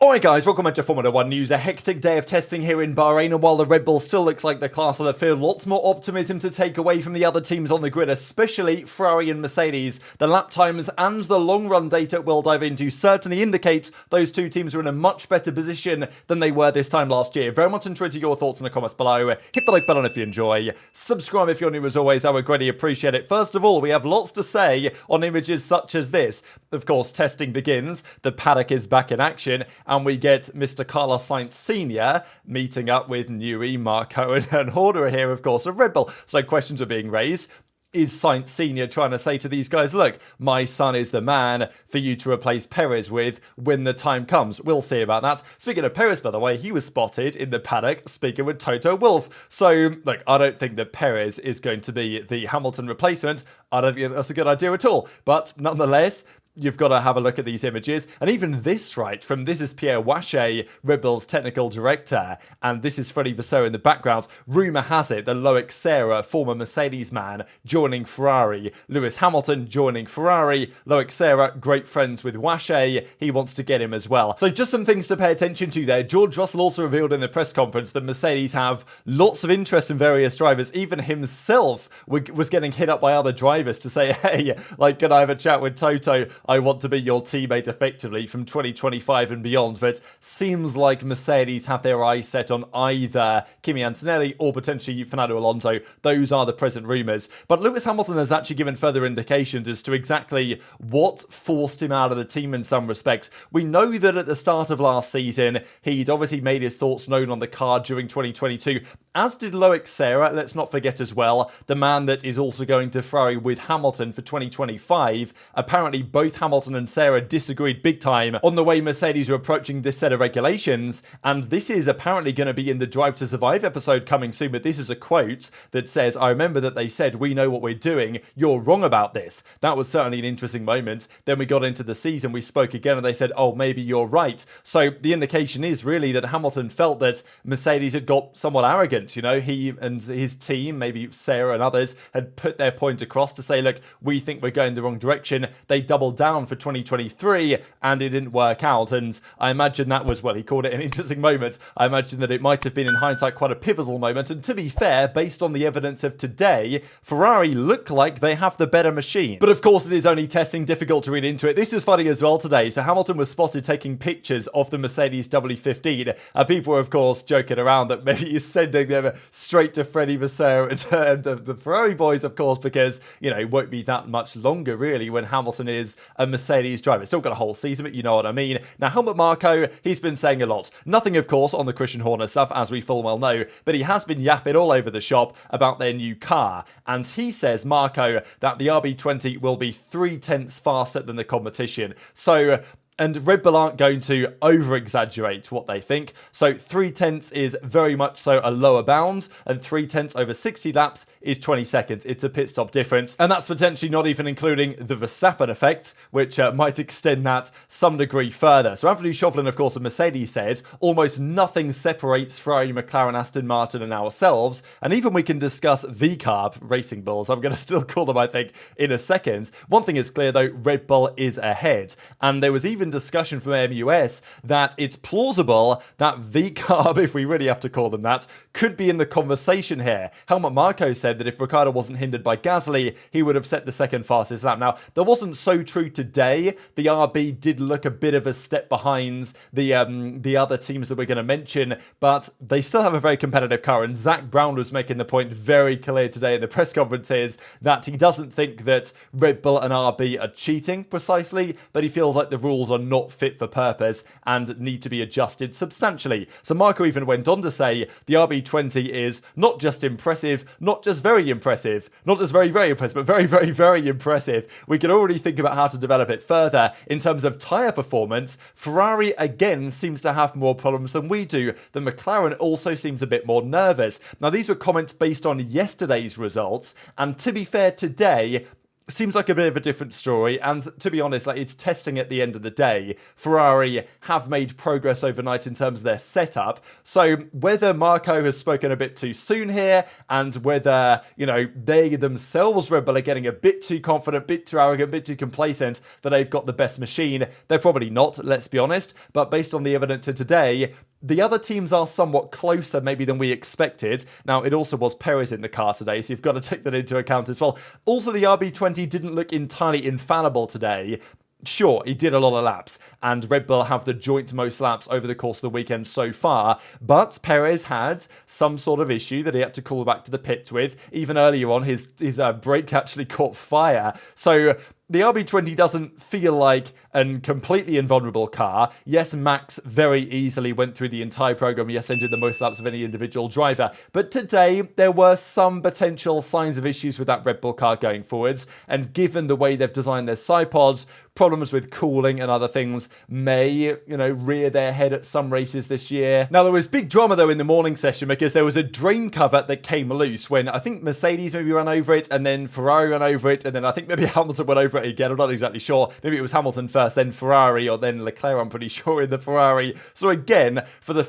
Alright guys, welcome back to Formula 1 news. A hectic day of testing here in Bahrain, and while the Red Bull still looks like the class of the field, lots more optimism to take away from the other teams on the grid, especially Ferrari and Mercedes. The lap times and the long run data we'll dive into certainly indicate those two teams are in a much better position than they were this time last year. Very much interested in your thoughts in the comments below. Hit the like button if you enjoy. Subscribe if you're new as always, I would greatly appreciate it. First of all, we have lots to say on images such as this. Of course, testing begins, the paddock is back in action, and we get Mr. Carlos Sainz Sr. meeting up with Newey, Marko and Horner here, of course, of Red Bull. So questions are being raised. Is Sainz Sr. trying to say to these guys, look, my son is the man for you to replace Perez with when the time comes? We'll see about that. Speaking of Perez, by the way, he was spotted in the paddock speaking with Toto Wolff. So, look, I don't think that Perez is going to be the Hamilton replacement. I don't think that's a good idea at all. But nonetheless, you've got to have a look at these images. And even this, right, from this is Pierre Wache, Red Bull's technical director, and this is Freddie Vasseur in the background. Rumour has it that Loic Serra, former Mercedes man, joining Ferrari. Lewis Hamilton joining Ferrari. Loic Serra, great friends with Wache. He wants to get him as well. So just some things to pay attention to there. George Russell also revealed in the press conference that Mercedes have lots of interest in various drivers. Even himself was getting hit up by other drivers to say, hey, like, can I have a chat with Toto? I want to be your teammate effectively from 2025 and beyond, but seems like Mercedes have their eyes set on either Kimi Antonelli or potentially Fernando Alonso. Those are the present rumours. But Lewis Hamilton has actually given further indications as to exactly what forced him out of the team in some respects. We know that at the start of last season, he'd obviously made his thoughts known on the car during 2022, as did Loic Serra. Let's not forget as well, the man that is also going to Ferrari with Hamilton for 2025. Apparently both Hamilton and Serra disagreed big time on the way Mercedes are approaching this set of regulations, and this is apparently going to be in the Drive to Survive episode coming soon, but this is a quote that says, I remember that they said, we know what we're doing, you're wrong about this. That was certainly an interesting moment. Then we got into the season, we spoke again, and they said, oh, maybe you're right. So the indication is really that Hamilton felt that Mercedes had got somewhat arrogant, you know, he and his team, maybe Serra and others, had put their point across to say, look, we think we're going the wrong direction. They doubled down for 2023 and it didn't work out, and I imagine that was, well, he called it an interesting moment. I imagine that it might have been in hindsight quite a pivotal moment, and to be fair, based on the evidence of today, Ferrari look like they have the better machine. But of course it is only testing, difficult to read into it. This is funny as well today. So Hamilton was spotted taking pictures of the Mercedes W15, and people were of course joking around that maybe he's sending them straight to Freddie Vasseur and the Ferrari boys, of course, because, you know, it won't be that much longer really when Hamilton is a Mercedes driver. Still got a whole season, but you know what I mean. Now, Helmut Marko, he's been saying a lot. Nothing, of course, on the Christian Horner stuff, as we full well know, but he has been yapping all over the shop about their new car. And he says, Marko, that the RB20 will be 0.3 faster than the competition. So, and Red Bull aren't going to over-exaggerate what they think. So 0.3 is very much so a lower bound, and 0.3 over 60 laps is 20 seconds. It's a pit stop difference, and that's potentially not even including the Verstappen effect, which might extend that some degree further. So Anthony Chauvelin, of course, of Mercedes said, almost nothing separates Ferrari, McLaren, Aston Martin and ourselves, and even we can discuss VCARB, Racing Bulls, I'm going to still call them, I think, in a second. One thing is clear, though, Red Bull is ahead, and there was even discussion from MUS that it's plausible that VCARB, if we really have to call them that, could be in the conversation here. Helmut Marko said that if Ricciardo wasn't hindered by Gasly, he would have set the second fastest lap. Now, that wasn't so true today. The RB did look a bit of a step behind the other teams that we're going to mention, but they still have a very competitive car, and Zach Brown was making the point very clear today in the press conferences that he doesn't think that Red Bull and RB are cheating precisely, but he feels like the rules are not fit for purpose and need to be adjusted substantially. So Marko even went on to say the RB20 is not just impressive, not just very impressive, not just very, very impressive, but very, very, very impressive. We can already think about how to develop it further. In terms of tyre performance, Ferrari again seems to have more problems than we do. The McLaren also seems a bit more nervous. Now, these were comments based on yesterday's results, and to be fair, today, seems like a bit of a different story, and to be honest, like, it's testing at the end of the day. Ferrari have made progress overnight in terms of their setup, so whether Marko has spoken a bit too soon here, and whether, you know, they themselves, Red Bull, are getting a bit too confident, bit too arrogant, bit too complacent that they've got the best machine, they're probably not, let's be honest, but based on the evidence of today, the other teams are somewhat closer maybe than we expected. Now, it also was Perez in the car today, so you've got to take that into account as well. Also, the RB20 didn't look entirely infallible today. Sure, he did a lot of laps, and Red Bull have the joint most laps over the course of the weekend so far, but Perez had some sort of issue that he had to call back to the pits with. Even earlier on, his brake actually caught fire. So the RB20 doesn't feel like a completely invulnerable car. Yes, Max very easily went through the entire program. Yes, and did the most laps of any individual driver. But today, there were some potential signs of issues with that Red Bull car going forwards. And given the way they've designed their side pods, problems with cooling and other things may, you know, rear their head at some races this year. Now, there was big drama, though, in the morning session because there was a drain cover that came loose when I think Mercedes maybe ran over it, and then Ferrari ran over it, and then I think maybe Hamilton went over it again. I'm not exactly sure. Maybe it was Hamilton first, then Ferrari, or then Leclerc, I'm pretty sure, in the Ferrari. So again, for the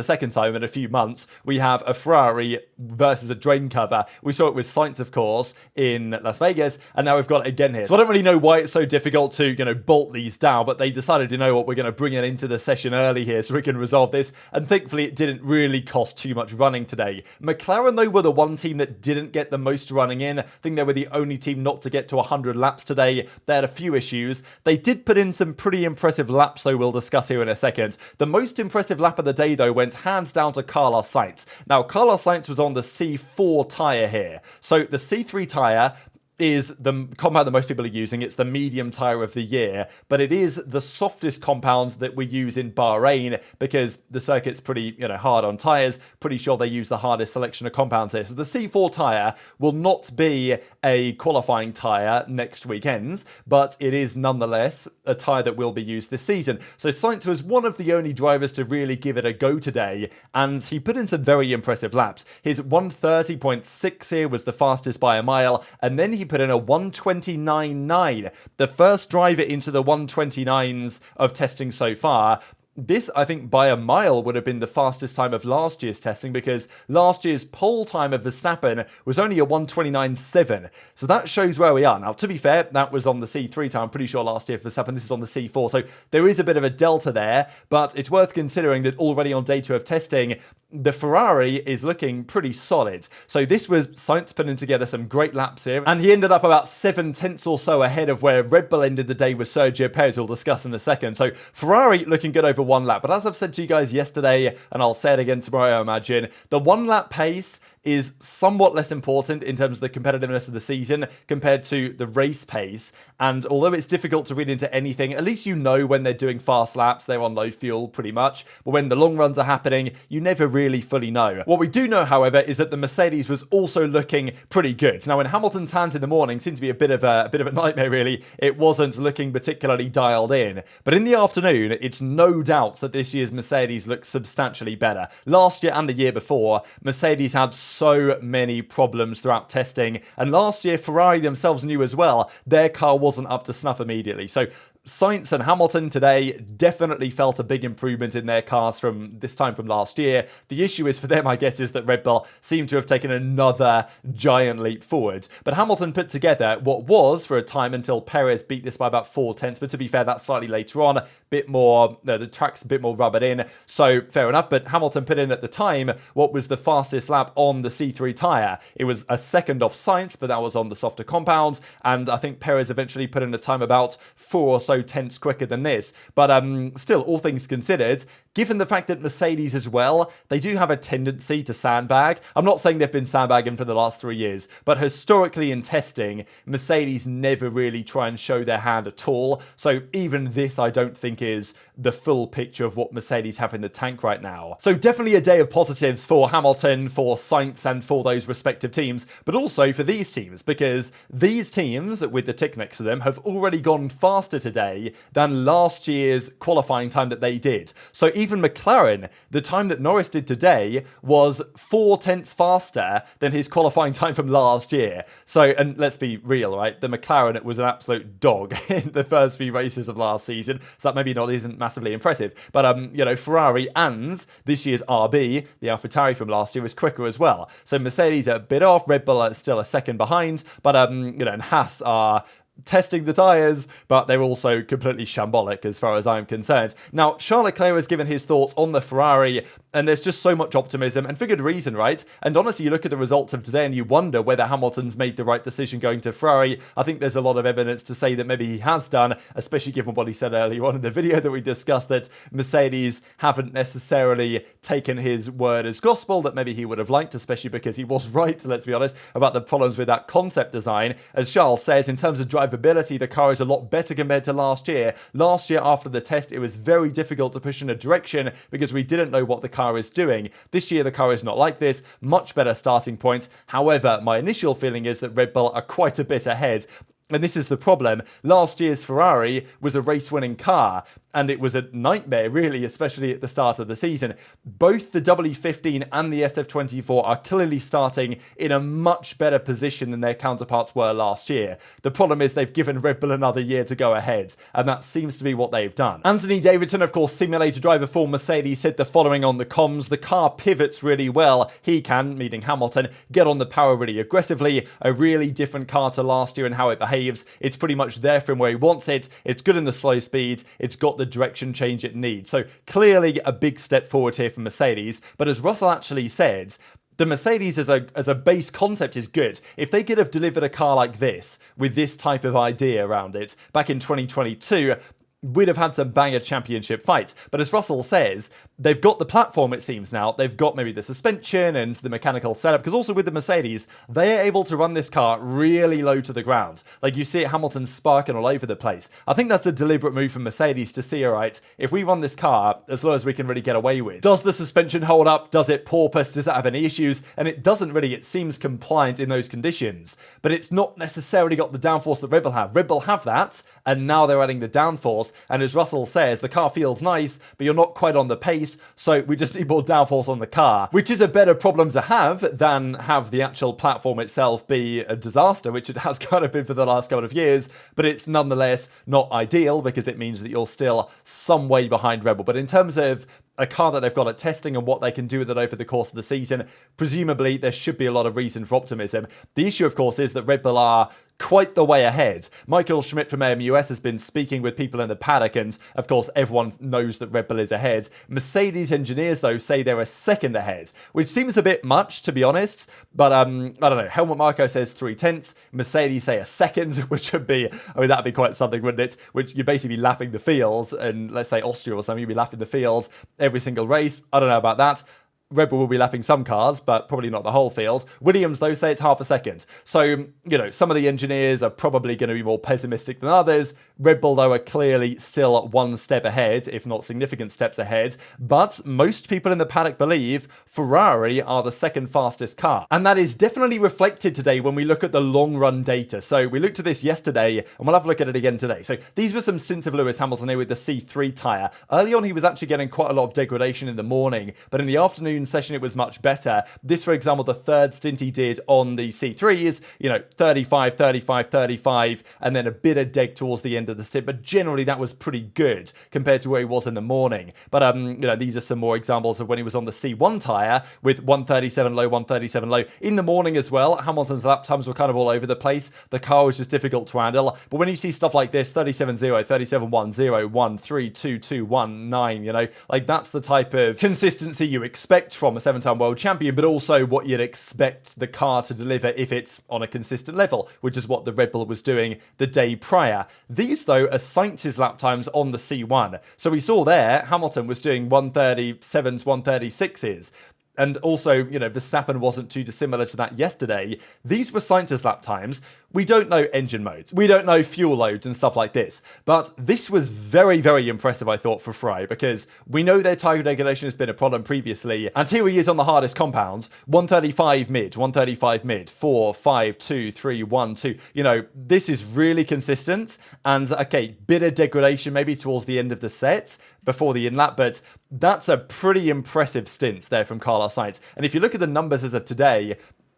second time in a few months, we have a Ferrari versus a drain cover. We saw it with Sainz, of course, in Las Vegas, and now we've got it again here. So I don't really know why it's so difficult to, you know, bolt these down, but they decided, you know what, we're going to bring it into the session early here so we can resolve this, and thankfully it didn't really cost too much running today. McLaren, though, were the one team that didn't get the most running in. I think they were the only team not to get to 100 laps today. They had a few issues. They did put in some pretty impressive laps, though, we'll discuss here in a second. The most impressive lap of the day, though, went hands down to Carlos Sainz. Now, Carlos Sainz was on the C4 tyre here. So the C3 tyre is the compound that most people are using. It's the medium tyre of the year, but it is the softest compound that we use in Bahrain because the circuit's pretty, you know, hard on tyres. Pretty sure they use the hardest selection of compounds here. So the C4 tyre will not be a qualifying tyre next weekend's, but it is nonetheless a tyre that will be used this season. So Sainz was one of the only drivers to really give it a go today, and he put in some very impressive laps. His 1:30.6 here was the fastest by a mile, and then he put in a 1:29.9, the first driver into the 1:29s of testing so far. This, I think, by a mile would have been the fastest time of last year's testing because last year's pole time of Verstappen was only a 1:29.7. So that shows where we are. Now, to be fair, that was on the C3 time. I'm pretty sure last year for Verstappen, this is on the C4. So there is a bit of a delta there, but it's worth considering that already on day 2 of testing, the Ferrari is looking pretty solid. So this was Sainz putting together some great laps here, and he ended up about 7 tenths or so ahead of where Red Bull ended the day with Sergio Perez, we'll discuss in a second. So Ferrari looking good over 1 lap, but as I've said to you guys yesterday, and I'll say it again tomorrow, I imagine, the 1 lap pace is somewhat less important in terms of the competitiveness of the season compared to the race pace. And although it's difficult to read into anything, at least you know when they're doing fast laps, they're on low fuel pretty much. But when the long runs are happening, you never really fully know. What we do know, however, is that the Mercedes was also looking pretty good. Now, in Hamilton's hands in the morning, seemed to be a bit of a nightmare, really. It wasn't looking particularly dialed in. But in the afternoon, it's no doubt that this year's Mercedes looks substantially better. Last year and the year before, Mercedes had so many problems throughout testing, and last year Ferrari themselves knew as well their car wasn't up to snuff immediately. So Sainz and Hamilton today definitely felt a big improvement in their cars from this time from last year. The issue is for them, I guess, is that Red Bull seem to have taken another giant leap forward. But Hamilton put together what was, for a time until Perez beat this by about 4 tenths, but to be fair, that's slightly later on, bit more, the track's a bit more rubbered in, so fair enough. But Hamilton put in at the time what was the fastest lap on the C3 tyre. It was a second off Sainz, but that was on the softer compounds, and I think Perez eventually put in a time about 4 or so tenths quicker than this. But still, all things considered, given the fact that Mercedes as well, they do have a tendency to sandbag. I'm not saying they've been sandbagging for the last 3 years, but historically in testing, Mercedes never really try and show their hand at all. So even this, I don't think, is the full picture of what Mercedes have in the tank right now. So definitely a day of positives for Hamilton, for Sainz, and for those respective teams, but also for these teams, because these teams, with the tick next to them, have already gone faster today than last year's qualifying time that they did. So even McLaren, the time that Norris did today was 4 tenths faster than his qualifying time from last year. So, and let's be real, right? The McLaren was an absolute dog in the first few races of last season, so that maybe isn't massively impressive. But, you know, Ferrari and this year's RB, the AlphaTauri from last year, was quicker as well. So Mercedes are a bit off, Red Bull are still a second behind, but, you know, and Haas are testing the tyres, but they're also completely shambolic as far as I'm concerned. Now, Charles Leclerc has given his thoughts on the Ferrari, and there's just so much optimism, and for good reason, right? And honestly, you look at the results of today and you wonder whether Hamilton's made the right decision going to Ferrari. I think there's a lot of evidence to say that maybe he has done, especially given what he said earlier on in the video that we discussed, that Mercedes haven't necessarily taken his word as gospel that maybe he would have liked, especially because he was right, let's be honest, about the problems with that concept design. As Charles says, in terms of drivability, the car is a lot better compared to last year. Last year, after the test, it was very difficult to push in a direction because we didn't know what the car is doing. This year, the car is not like this. Much better starting point. However, my initial feeling is that Red Bull are quite a bit ahead. And this is the problem. Last year's Ferrari was a race-winning car, and it was a nightmare, really, especially at the start of the season. Both the W15 and the SF24 are clearly starting in a much better position than their counterparts were last year. The problem is they've given Red Bull another year to go ahead, and that seems to be what they've done. Anthony Davidson, of course, simulator driver for Mercedes, said the following on the comms: the car pivots really well. He can, meaning Hamilton, get on the power really aggressively. A really different car to last year and how it behaves. It's pretty much there from where he wants it. It's good in the slow speed. It's got the direction change it needs. So clearly a big step forward here for Mercedes. But as Russell actually said, the Mercedes as a base concept is good. If they could have delivered a car like this, with this type of idea around it, back in 2022, we'd have had some banger championship fights. But as Russell says, they've got the platform, it seems now. They've got maybe the suspension and the mechanical setup, because also with the Mercedes, they are able to run this car really low to the ground. Like you see it, Hamilton sparking all over the place. I think that's a deliberate move from Mercedes to see, all right, if we run this car as low as we can really get away with, does the suspension hold up? Does it porpoise? Does that have any issues? And it doesn't really. It seems compliant in those conditions, but it's not necessarily got the downforce that Red Bull have. Red Bull have that, and now they're adding the downforce. And as Russell says, the car feels nice, but you're not quite on the pace, so we just need more downforce on the car, which is a better problem to have than have the actual platform itself be a disaster, which it has kind of been for the last couple of years, but it's nonetheless not ideal because it means that you're still some way behind Red Bull. But in terms of a car that they've got at testing and what they can do with it over the course of the season, presumably there should be a lot of reason for optimism. The issue, of course, is that Red Bull are quite the way ahead. Michael Schmidt from AMUS has been speaking with people in the paddock, and of course everyone knows that Red Bull is ahead. Mercedes engineers, though, say they're a second ahead, which seems a bit much, to be honest, but I don't know. Helmut Marko says 3 tenths. Mercedes say a second, which would be, I mean, that'd be quite something, wouldn't it? Which you'd basically be lapping the fields, and let's say Austria or something, you'd be lapping the fields every single race. I don't know about that. Red Bull will be lapping some cars, but probably not the whole field. Williams, though, say it's half a second. So, you know, some of the engineers are probably going to be more pessimistic than others. Red Bull, though, are clearly still one step ahead, if not significant steps ahead. But most people in the paddock believe Ferrari are the second fastest car. And that is definitely reflected today when we look at the long-run data. So we looked at this yesterday, and we'll have a look at it again today. So these were some stints of Lewis Hamilton here with the C3 tyre. Early on, he was actually getting quite a lot of degradation in the morning, but in the afternoon session, it was much better. This, for example, the third stint he did on the C3s, you know, 35, 35, 35, and then a bit of deg towards the end of the stint, but generally that was pretty good compared to where he was in the morning. But, you know, these are some more examples of when he was on the C1 tyre with 137 low, 137 low. In the morning as well, Hamilton's lap times were kind of all over the place. The car was just difficult to handle. But when you see stuff like this, 37.0, 37.10, 1, 3, 2, 2, 1, 9, you know, like that's the type of consistency you expect from a 7-time world champion, but also what you'd expect the car to deliver if it's on a consistent level, which is what the Red Bull was doing the day prior. These, though, are Sainz's lap times on the C1. So we saw there, Hamilton was doing 137s, 136s. And also, you know, Verstappen wasn't too dissimilar to that yesterday. These were Sainz's lap times. We don't know engine modes. We don't know fuel loads and stuff like this. But this was very, very impressive, I thought, for Ferrari, because we know their tyre degradation has been a problem previously. And here he is on the hardest compound. 135 mid, 4, 5, 2, 3, 1, 2. You know, this is really consistent. And, okay, bit of degradation maybe towards the end of the set before the in-lap, but that's a pretty impressive stint there from Carlos Sainz. And if you look at the numbers as of today,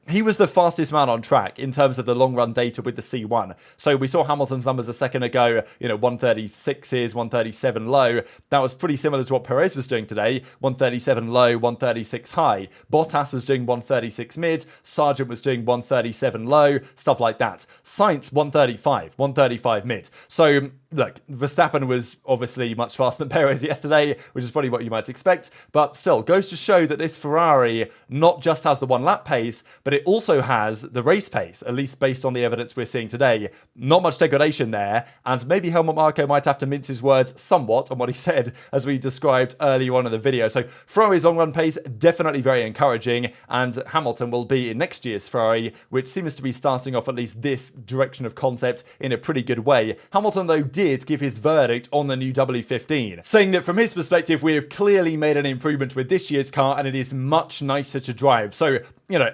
he was the fastest man on track in terms of the long run data with the C1. So we saw Hamilton's numbers a second ago, 136s, 137 low. That was pretty similar to what Perez was doing today. 137 low, 136 high. Bottas was doing 136 mid. Sargent was doing 137 low, stuff like that. Sainz, 135 mid. So look, Verstappen was obviously much faster than Perez yesterday, which is probably what you might expect, but still goes to show that this Ferrari not just has the one lap pace, but it also has the race pace, at least based on the evidence we're seeing today. Not much degradation there, and maybe Helmut Marko might have to mince his words somewhat on what he said, as we described earlier on in the video. So Ferrari's long run pace, definitely very encouraging, and Hamilton will be in next year's Ferrari, which seems to be starting off at least this direction of concept in a pretty good way. Hamilton, though, did give his verdict on the new W15, saying that from his perspective, we have clearly made an improvement with this year's car and it is much nicer to drive. So,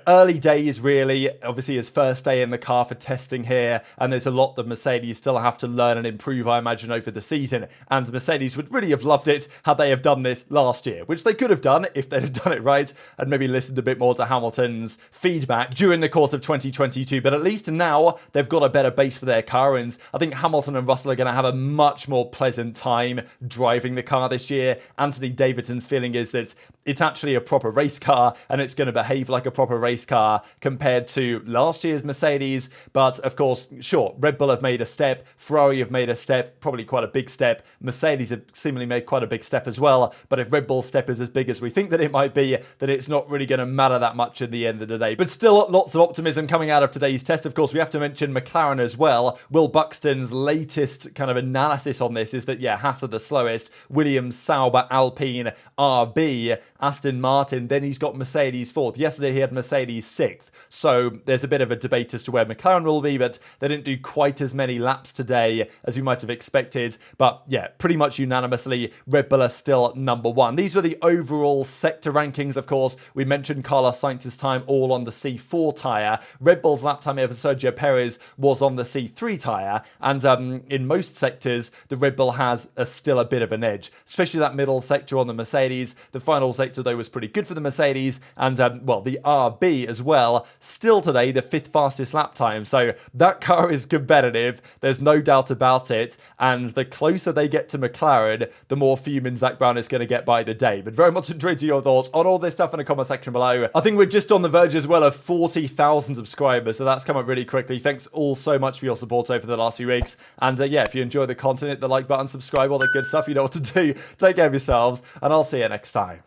early days really, obviously his first day in the car for testing here, and there's a lot that Mercedes still have to learn and improve, I imagine, over the season. And Mercedes would really have loved it had they have done this last year, which they could have done if they'd have done it right and maybe listened a bit more to Hamilton's feedback during the course of 2022. But at least now they've got a better base for their car, and I think Hamilton and Russell are going to have a much more pleasant time driving the car this year. Anthony Davidson's feeling is that it's actually a proper race car and it's going to behave like a proper race car compared to last year's Mercedes. But of course, sure, Red Bull have made a step, Ferrari have made a step, probably quite a big step. Mercedes have seemingly made quite a big step as well. But if Red Bull's step is as big as we think that it might be, then it's not really going to matter that much in the end of the day. But still, lots of optimism coming out of today's test. Of course, we have to mention McLaren as well. Will Buxton's latest kind of analysis on this is that, yeah, Haas are the slowest, Williams, Sauber, Alpine, RB, Aston Martin, then he's got Mercedes 4th. Yesterday he had Mercedes 6th. So there's a bit of a debate as to where McLaren will be, but they didn't do quite as many laps today as we might have expected. But yeah, pretty much unanimously, Red Bull are still number one. These were the overall sector rankings, of course. We mentioned Carlos Sainz's time all on the C4 tyre. Red Bull's lap time over Sergio Perez was on the C3 tyre. And in most sectors, the Red Bull has still a bit of an edge, especially that middle sector on the Mercedes. The final sector, though, was pretty good for the Mercedes. And, well, the RB as well. Still today, the 5th fastest lap time. So that car is competitive. There's no doubt about it. And the closer they get to McLaren, the more fuming Zach Brown is going to get by the day. But very much intrigued to your thoughts on all this stuff in the comment section below. I think we're just on the verge as well of 40,000 subscribers. So that's come up really quickly. Thanks all so much for your support over the last few weeks. And yeah, if you enjoy the content, hit the like button, subscribe, all that good stuff. You know what to do. Take care of yourselves, and I'll see you next time.